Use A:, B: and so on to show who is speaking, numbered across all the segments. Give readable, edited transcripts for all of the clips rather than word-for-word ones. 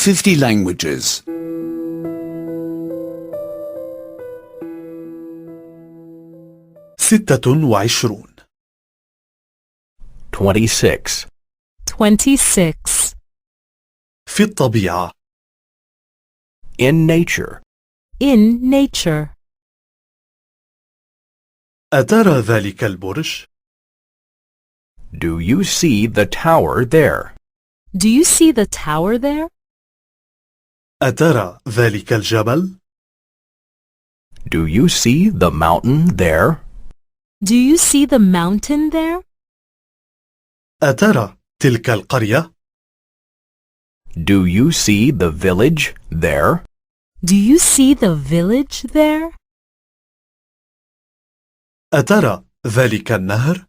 A: 50 languages.
B: 26
C: 26.
D: 26.
B: في الطبيعة.
C: In nature.
D: In nature.
B: أترى ذلك البرج؟
C: Do you see the tower there?
D: Do you see the tower there?
B: أترى ذلك الجبل؟
C: Do you see the mountain there?
D: Do you see the mountain there?
B: أترى تلك القرية؟
C: Do you see the village there?
D: Do you see the village there?
B: أترى ذلك النهر؟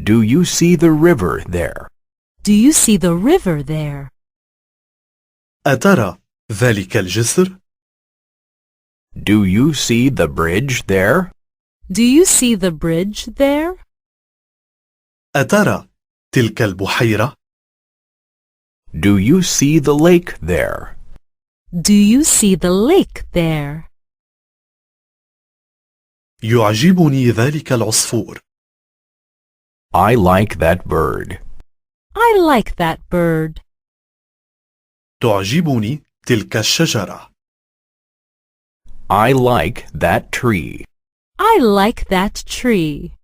C: Do you see the river there?
D: Do you see the river there?
B: أترى ذلك الجسر؟
C: Do you see the bridge there?
D: Do you see the bridge there?
B: أترى تلك البحيرة؟
C: Do you see the lake there?
D: Do you see the lake there?
B: يعجبني ذلك العصفور.
C: I like that bird.
D: I like that bird.
B: تعجبني تلك الشجرة.
C: I like that tree.
D: I like that tree.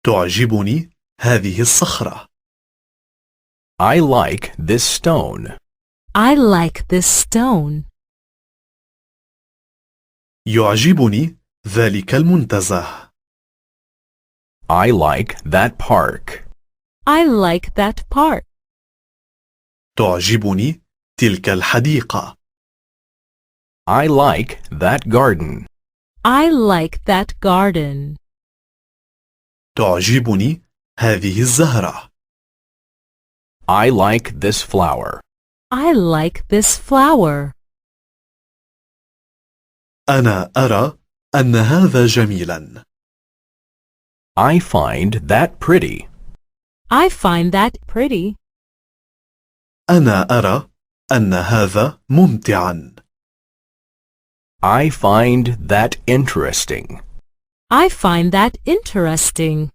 B: تعجبني هذه الصخرة.
C: I like this stone.
D: I like this stone.
B: يعجبني ذلك المنتزه.
C: I like that park.
D: I like that park.
B: تعجبني تلك الحديقة.
C: I like that garden.
D: I like that garden.
B: تعجبني هذه الزهرة.
C: I like this flower.
D: I like this flower.
B: أنا أرى أن هذا جميلا.
C: I find that pretty.
D: I find that pretty.
B: أنا أرى أن هذا ممتعا.
C: I find that interesting.
D: I find that interesting.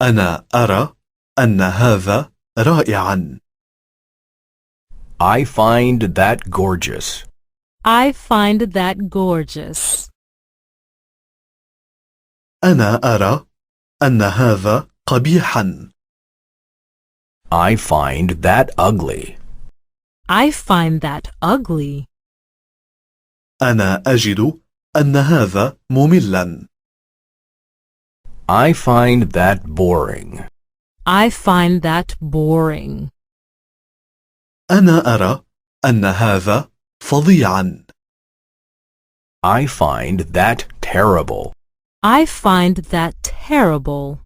B: أنا أرى أن هذا رائعا.
C: I find that gorgeous.
D: I find that gorgeous.
B: أنا أرى أن هذا قبيحا.
C: I find that ugly.
D: I find that ugly.
B: أنا أجد أن هذا مملا.
C: I find that boring.
D: I find that boring.
B: أنا أرى أن هذا فظيعا.
C: I find that terrible.
D: I find that terrible.